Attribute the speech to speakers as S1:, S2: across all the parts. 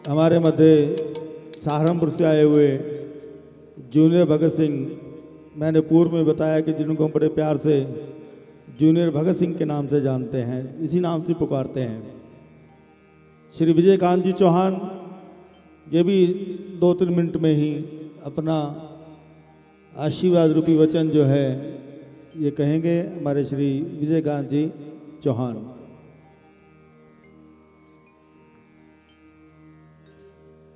S1: हमारे मध्य सहारनपुर से आए हुए जूनियर भगत सिंह, मैंने पूर्व में बताया कि जिनको हम बड़े प्यार से जूनियर भगत सिंह के नाम से जानते हैं, इसी नाम से पुकारते हैं, श्री विजयकांत जी चौहान, ये भी 2-3 मिनट में ही अपना आशीर्वाद रूपी वचन जो है ये कहेंगे। हमारे श्री विजयकांत जी चौहान।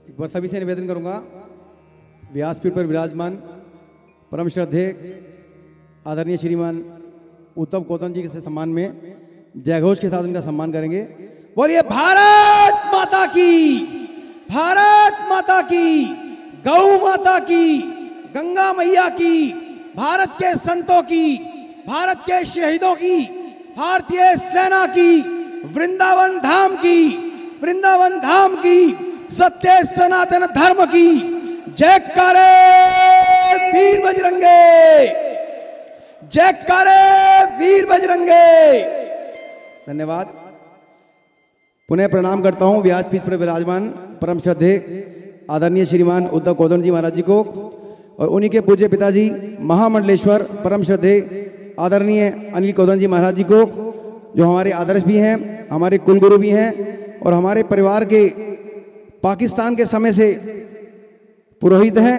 S2: एक बार सभी से निवेदन करूंगा, व्यासपीठ पर विराजमान परम श्रद्धेय आदरणीय श्रीमान उत्तम कोतन जी के सम्मान में जयघोष के साथ उनका सम्मान करेंगे। बोलिए भारत माता की, भारत माता की, गौ माता की, गंगा मैया की, भारत के संतों की, भारत के शहीदों की, भारतीय सेना की, वृंदावन धाम की, वृंदावन धाम की, सत्य सनातन धर्म की जयकारे वीर बजरंगे, जयकारे वीर बजरंगे। धन्यवाद। पुनः प्रणाम करता हूं व्यासपीठ पर विराजमान परम श्रद्धेय आदरणीय श्रीमान उद्धव कोदन जी महाराज जी को और उन्हीं के पूज्य पिताजी महामंडलेश्वर परम श्रद्धेय आदरणीय अनिल कोदन जी महाराज जी को, जो हमारे आदर्श भी हैं, हमारे कुलगुरु भी हैं और हमारे परिवार के पाकिस्तान के समय से पुरोहित हैं।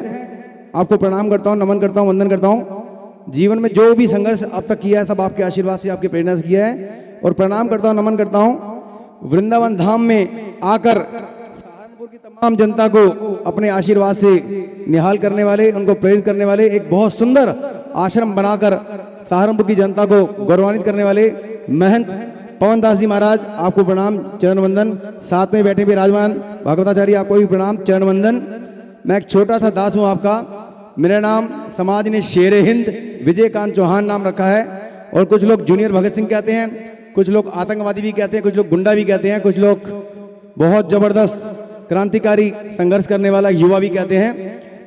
S2: आपको प्रणाम करता हूं, नमन करता हूं, वंदन करता हूं। जीवन में जो भी संघर्ष अब तक किया है सब आपके आशीर्वाद से, आपके प्रेरणा से किया है और प्रणाम करता हूं, नमन करता हूं। वृंदावन धाम में आकर सहारनपुर की तमाम जनता को अपने आशीर्वाद से निहाल करने वाले, उनको प्रेरित करने वाले, एक बहुत सुंदर आश्रम बनाकर सहारनपुर की जनता को गौरवान्वित करने वाले महंत पवन दास जी महाराज, आपको प्रणाम, चरण वंदन। साथ में बैठे विराजमान भागवताचार्य, आपको भी प्रणाम, चरण वंदन। मैं एक छोटा सा दास हूं आपका, मेरा नाम समाज ने शेर हिंद विजयकांत चौहान नाम रखा है और कुछ लोग जूनियर भगत सिंह कहते हैं, कुछ लोग आतंकवादी भी कहते हैं, कुछ लोग गुंडा भी कहते हैं, कुछ लोग बहुत जबरदस्त क्रांतिकारी संघर्ष करने वाला युवा भी कहते हैं।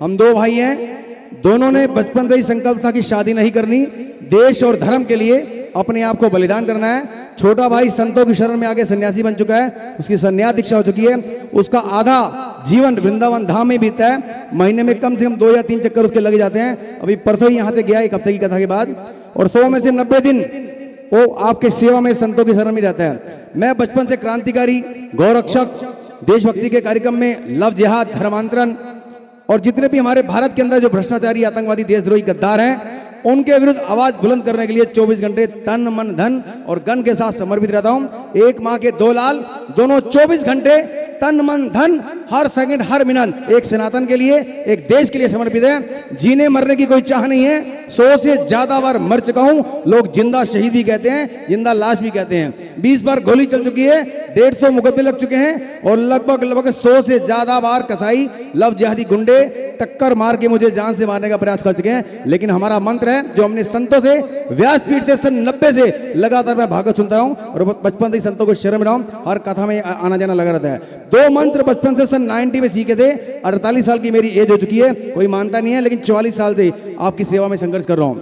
S2: हम 2 भाई हैं, दोनों ने बचपन से ही संकल्प था कि शादी नहीं करनी, देश और धर्म के लिए अपने आप को बलिदान करना है। छोटा भाई संतों की शरण में आके सन्यासी बन चुका है, उसकी सन्यास दीक्षा हो चुकी है, उसका आधा जीवन वृंदावन धाम में बीतता है। महीने में कम से कम 2 या 3 चक्कर उसके लगे जाते हैं। अभी परसों ही यहाँ से गया 1 हफ्ते की कथा के बाद, और 100 में से 90 दिन वो आपके सेवा में संतों की शरण में रहता है। मैं बचपन से क्रांतिकारी, गौरक्षक, देशभक्ति के कार्यक्रम में लव जिहाद, धर्मांतरण और जितने भी हमारे भारत के अंदर जो भ्रष्टाचारी, आतंकवादी, देशद्रोही गद्दार हैं उनके विरुद्ध आवाज बुलंद करने के लिए 24 घंटे तन मन धन और गन के साथ समर्पित रहता हूं। एक मां के 2 लाल, दोनों 24 घंटे तन मन धन, हर सेकंड हर मिनट एक सनातन के लिए, एक देश के लिए समर्पित है। जीने मरने की कोई चाह नहीं है। 100 से ज्यादा बार मर चुका हूं, लोग जिंदा शहीद भी कहते हैं, जिंदा लाश भी कहते हैं। 20 बार गोली चल चुकी है, 150 मुकदमे लग चुके हैं और लगभग 100 से ज्यादा बार कसाई, लव जिहादी गुंडे टक्कर मार के मुझे जान से मारने का प्रयास कर चुके हैं। लेकिन हमारा मंत्र है जो हमने संतों से, व्यासपीठ से सन 90 से लगातार मैं भागवत सुनता हूं और बचपन से संतों को शरण में रहा हूं, हर कथा में आना जाना लगा रहता है। 2 मंत्र बचपन से सन 90 में सीखे थे। 48 साल की मेरी एज हो चुकी है, कोई मानता नहीं है, लेकिन 44 साल से आपकी सेवा में संघर्ष कर रहा हूं।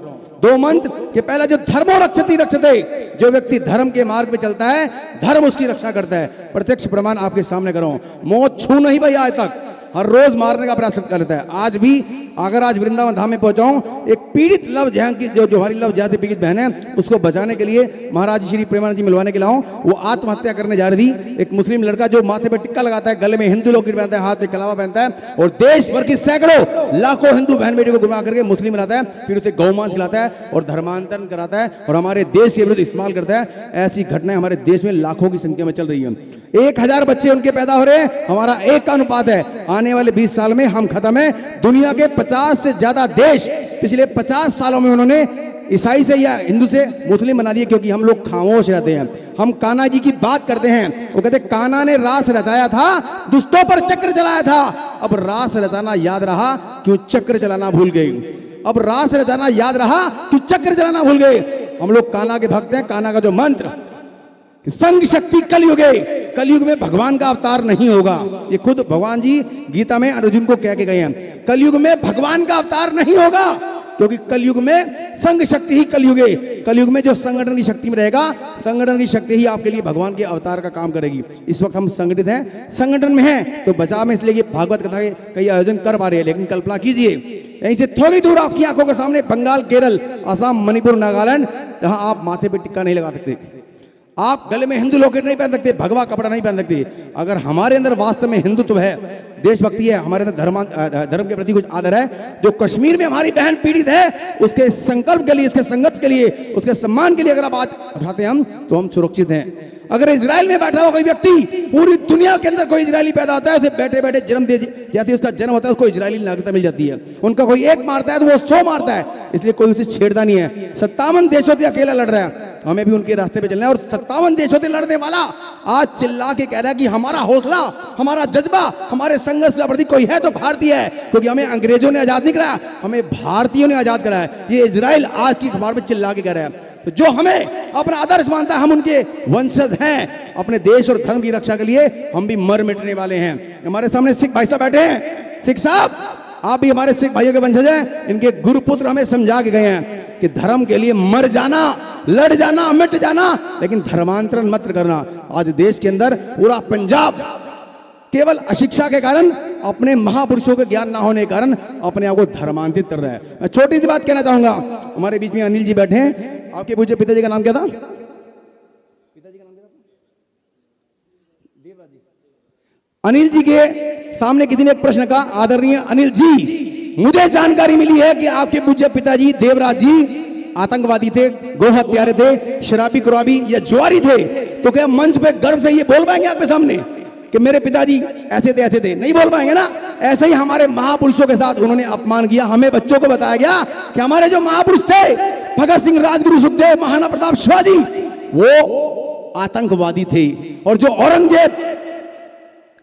S2: 2 मंत्र के पहला जो धर्मो रक्षति रक्षते, जो व्यक्ति धर्म के मार्ग पे चलता है धर्म उसकी रक्षा करता है। प्रत्यक्ष प्रमाण आपके सामने कर रहा हूं। मौत छू नहीं भाई, आज तक हर रोज मारने का प्रयास करता है। आज भी अगर आज वृंदावन धाम में पहुंचाऊं, एक पीड़ित लव जिहाद की जो हमारी लव जिहाद पीड़ित बहन है, उसको बचाने के लिए महाराज श्री प्रेमानंद जी मिलवाने के लाऊं। वो आत्महत्या करने जा रही थी। एक मुस्लिम लड़का जो माथे पे टिक्का लगाता है, गले में हिंदू लॉकेट पहनता है, हाथ में कलावा पहनता है और देश भर की सैकड़ों लाखों हिंदू बहन बेटी को गुमराह करके मुस्लिम बनाता है, फिर उसे गौमांस खिलाता है और धर्मांतरण कराता है और हमारे देश के विरुद्ध इस्तेमाल करता है। ऐसी घटनाएं हमारे देश में लाखों की संख्या में चल रही है। 1000 बच्चे उनके पैदा हो रहे हैं, हमारा 1 का अनुपात है। आने वाले 20 साल में हम खत्म है। दुनिया के 50 से ज्यादा देश पिछले 50 सालों में उन्होंने ईसाई से या हिंदू से मुस्लिम बना दिए, क्योंकि हम लोग खामोश रहते हैं। हम कान्हा जी की बात करते हैं, वो कहते कान्हा ने रास रचाया था, दुष्टों पर चक्र चलाया था। अब रास रचाना याद रहा, क्यों चक्र चलाना भूल गए। अब रास रचाना याद रहा, क्यों चक्र चलाना भूल गए। हम लोग कान्हा के भक्त हैं। कान्हा का जो मंत्र संग शक्ति कलयुगे, कलयुग में भगवान का अवतार नहीं होगा। ये खुद भगवान जी गीता में अर्जुन को कह के गए हैं, कलयुग में भगवान का अवतार नहीं होगा। क्योंकि कलयुग में संघ शक्ति ही कलयुग है। कलयुग में जो संगठन की शक्ति में रहेगा, संगठन की शक्ति ही आपके लिए भगवान के अवतार का काम करेगी। इस वक्त हम संगठित हैं, संगठन में हैं, तो बचाव में इसलिए भागवत कथा के कई आयोजन कर पा रहे हैं। लेकिन कल्पना कीजिए, यहीं से थोड़ी दूर आपकी आंखों के सामने बंगाल, केरल, असम, मणिपुर, नागालैंड, जहां आप माथे पे टिक्का नहीं लगा सकते, आप गले में हिंदू लॉकेट नहीं पहन सकते, भगवा कपड़ा नहीं पहन सकते। अगर हमारे अंदर वास्तव में हिंदुत्व है, देशभक्ति है, हमारे अंदर धर्म के प्रति कुछ आदर है, जो कश्मीर में हमारी बहन पीड़ित है, उसके संकल्प के लिए, उसके संघर्ष के लिए, उसके सम्मान के लिए अगर आप बात उठाते हैं हम, तो हम सुरक्षित हैं। अगर इजराइल में बैठा हुआ कोई व्यक्ति, पूरी दुनिया के अंदर कोई इजरायली पैदा होता है, उसे बैठे बैठे जन्म दे जाती है, उसका जन्म होता है, उसको इजरायली नागरिकता मिल जाती है। उनका कोई एक मारता है तो वो 100 मारता है, इसलिए कोई उसे छेड़ता नहीं है। 57 देशों से अकेला लड़ रहा है, हमें भी उनके रास्ते पे चलना है। और 57 देशों से लड़ने वाला आज चिल्ला के कह रहा है कि हमारा हौसला, हमारा जज्बा, हमारे संघर्ष का प्रतीक कोई है तो भारतीय है, क्योंकि हमें अंग्रेजों ने आजाद नहीं कराया, हमें भारतीयों ने आजाद कराया। ये इजराइल आज की अखबार में चिल्ला के कह रहा है। तो जो हमें अपना आदर्श मानता है, हम उनके वंशज हैं। अपने देश और धर्म की रक्षा के लिए हम भी मर मिटने वाले हैं। हमारे सामने सिख भाई साहब बैठे हैं। सिख साहब, आप भी हमारे सिख भाइयों के वंशज हैं। इनके गुरुपुत्र हमें समझा के गए हैं कि धर्म के लिए मर जाना, लड़ जाना, मिट जाना, लेकिन धर्मांतरण मत करना। आज देश के अंदर पूरा पंजाब केवल अशिक्षा के कारण, अपने महापुरुषों के ज्ञान ना होने के कारण अपने आप को धर्मांतरित कर रहा है। मैं छोटी सी बात कहना चाहूंगा। हमारे बीच में अनिल जी बैठे हैं। आपके पूज्य पिताजी का नाम क्या था? पिताजी का नाम क्या था? देवराज जी। अनिल जी के सामने किसी ने एक प्रश्न कहा, आदरणीय अनिल जी, मुझे जानकारी मिली है कि आपके पूज्य पिताजी देवराज जी आतंकवादी थे, गो हत्यारे थे, शराबी कुराबी या जुआरी थे। तो क्या मंच पे गर्व से ये बोल पाएंगे आपके सामने कि मेरे पिताजी ऐसे थे, ऐसे थे? नहीं बोल पाएंगे ना। ऐसे ही हमारे महापुरुषों के साथ उन्होंने अपमान किया। हमें बच्चों को बताया गया कि हमारे जो महापुरुष थे, भगत सिंह, राजगुरु सुखदेव, महाराणा प्रताप, शिवाजी, वो आतंकवादी थे। और जो औरंगजेब,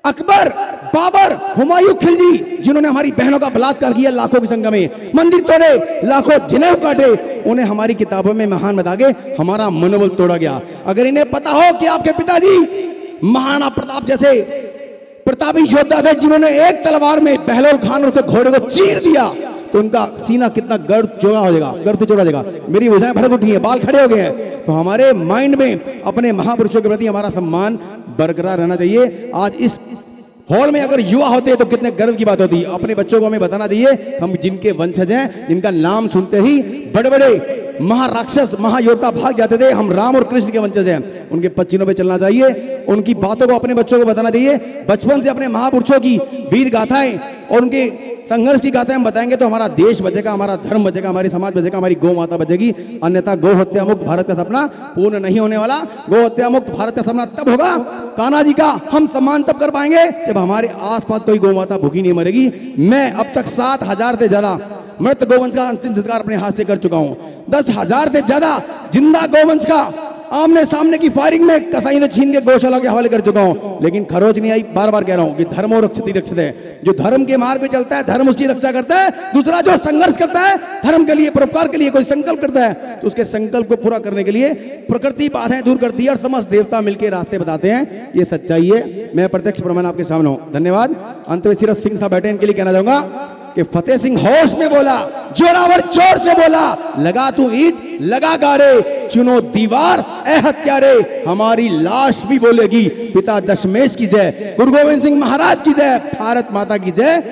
S2: अकबर, बाबर, हुमायूं खिलजी, जिन्होंने हमारी बहनों का बलात्कार किया, लाखों की संख्या में मंदिर तोड़े, लाखों जनेऊ काटे, उन्हें हमारी किताबों में महान बता के हमारा मनोबल तोड़ा गया। अगर इन्हें पता हो कि आपके पिताजी महाराणा प्रताप जैसे प्रतापी योद्धा थे, जिन्होंने एक तलवार में बहलोल खान और उसके घोड़े को चीर दिया, तो उनका सीना कितना गर्व चौड़ा हो जाएगा, गर्व से चौड़ा जाएगा। मेरी भुजाएं भड़क उठी हैं, बाल खड़े हो गए हैं। तो हमारे माइंड में अपने महापुरुषों के प्रति हमारा सम्मान बरकरार रहना चाहिए। आज इस हॉल में अगर युवा होते तो कितने गर्व की बात होती। अपने बच्चों को हमें बताना चाहिए, हम जिनके वंशज हैं, जिनका नाम सुनते ही बड़े बड़े महाराक्षस, महायोद्धा भाग जाते थे, हम राम और कृष्ण के वंशज हैं, उनके पच्चीनों पे चलना चाहिए। उनकी बातों को अपने बच्चों को बताना चाहिए। बचपन से अपने महापुरुषों की वीर गाथाएं और उनके संघर्ष की गाथाएं हम बताएंगे तो हमारा देश बचेगा, हमारा धर्म बचेगा, हमारी समाज बचेगा, हमारी गौ माता बचेगी। अन्यथा गौ हत्या मुक्त भारत का सपना पूर्ण नहीं होने वाला। गौ हत्या मुक्त भारत का सपना तब होगा, कान्हा जी का हम सम्मान तब कर पाएंगे जब हमारे आसपास कोई गौ माता भूखी नहीं मरेगी। मैं अब तक 7,000 से ज्यादा मृत गौवंश का अंतिम संस्कार अपने हाथ से कर चुका हूं। 10,000 से ज्यादा जिंदा गौवंश का आमने सामने की फायरिंग में कसाई से छीन के गौशाला के हवाले कर चुका हूं, लेकिन खरोच नहीं आई। बार बार कह रहा हूं कि धर्म और रक्षित है। जो धर्म के मार्ग पे चलता है, धर्म उसकी रक्षा करता है। दूसरा जो संघर्ष करता है धर्म के लिए, परोपकार के लिए, कोई संकल्प करता है, तो उसके संकल्प को पूरा करने के लिए प्रकृति बाधाएं दूर करती है और समस्त देवता मिलकर रास्ते बताते हैं। ये सच्चाई है, मैं प्रत्यक्ष प्रमाण आपके सामने हूं। धन्यवाद। अंत में सिर्फ सिंह साहब बैठे, इनके लिए कहना चाहूंगा कि फतेह सिंह होश में बोला, जोरावर जोर से बोला, लगा तू ईंट, लगा गाड़े, चुनो दीवार, ए हत्यारे, हमारी लाश भी बोलेगी पिता दशमेश की जय, गुरु गोविंद सिंह महाराज की जय, भारत माता की जय,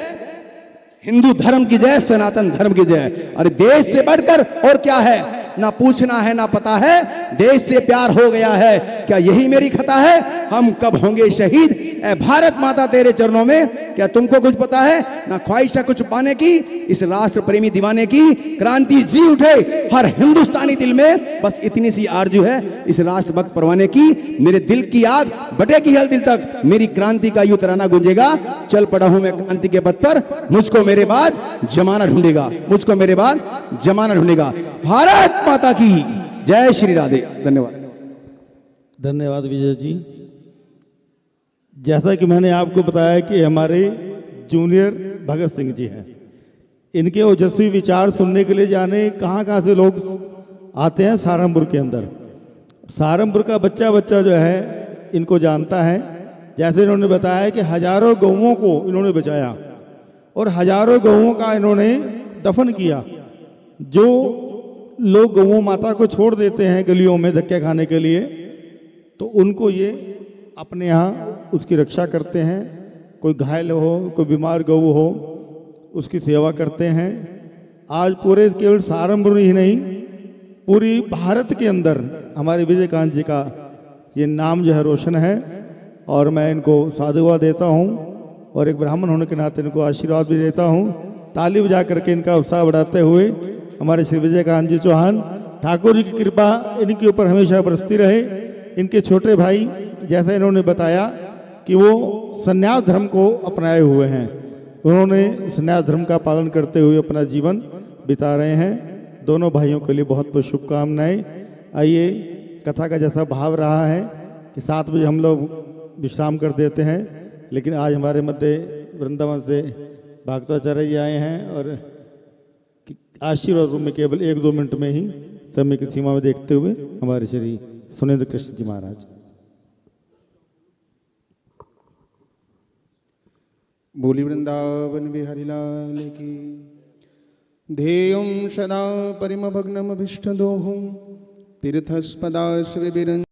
S2: हिंदू धर्म की जय, सनातन धर्म की जय। अरे देश से बढ़कर और क्या है, ना पूछना है ना पता है, देश से प्यार हो गया है, क्या यही मेरी खता है, हम कब होंगे शहीद, ए भारत माता तेरे चरणों में, क्या तुमको कुछ पता है, ना ख्वाहिश है कुछ पाने की, इस राष्ट्र प्रेमी दीवाने की क्रांति जी उठे हर हिंदुस्तानी दिल में, बस इतनी सी आरजू है इस राष्ट्र भक्त परवाने की, मेरे दिल की आग बटेगी हर दिल तक, मेरी क्रांति का यूं तराना गूंजेगा, चल पड़ा हूं मैं क्रांति के पथ पर, मुझको मेरे बाद जमाना ढूंढेगा, मुझको मेरे बाद जमाना ढूंढेगा। भारत माता की जय श्री राधे। धन्यवाद।
S1: धन्यवाद विजय जी। जैसा कि मैंने आपको बताया कि हमारे जूनियर भगत सिंह जी हैं, इनके ओजस्वी विचार सुनने के लिए जाने कहाँ कहाँ से लोग आते हैं। सहारनपुर के अंदर, सहारनपुर का बच्चा बच्चा जो है इनको जानता है। जैसे इन्होंने बताया कि हजारों गौओं को इन्होंने बचाया और हजारों गौओं का इन्होंने दफन किया। जो लोग गौ माता को छोड़ देते हैं गलियों में धक्के खाने के लिए, तो उनको ये अपने यहाँ उसकी रक्षा करते हैं। कोई घायल हो, कोई बीमार गौ हो, उसकी सेवा करते हैं। आज पूरे केवल सहारनपुर ही नहीं, पूरी भारत के अंदर हमारे विजयकांत जी का ये नाम जो है रोशन है। और मैं इनको साधुवाद देता हूँ और एक ब्राह्मण होने के नाते इनको आशीर्वाद भी देता हूँ। ताली बजा करके इनका उत्साह बढ़ाते हुए हमारे श्री विजयकांत जी चौहान, ठाकुर जी की कृपा इनके ऊपर हमेशा बरसती रहे। इनके छोटे भाई जैसा इन्होंने बताया कि वो संन्यास धर्म को अपनाए हुए हैं, उन्होंने संन्यास धर्म का पालन करते हुए अपना जीवन बिता रहे हैं। दोनों भाइयों के लिए बहुत बहुत शुभकामनाएं। आइए, कथा का जैसा भाव रहा है कि 7 बजे हम लोग विश्राम कर देते हैं, लेकिन आज हमारे मध्य वृंदावन से भागवताचार्य जी आए हैं और आशीर्वाद में केवल 1-2 मिनट में ही समय की सीमा में देखते हुए हमारे श्री सुरेंद्र कृष्ण जी महाराज।
S3: बोली वृंदावन बिहारी लाल की। ध्येयं सदा परिमभग्नमभीष्टदोहं तीर्थस्पदाश्रविरं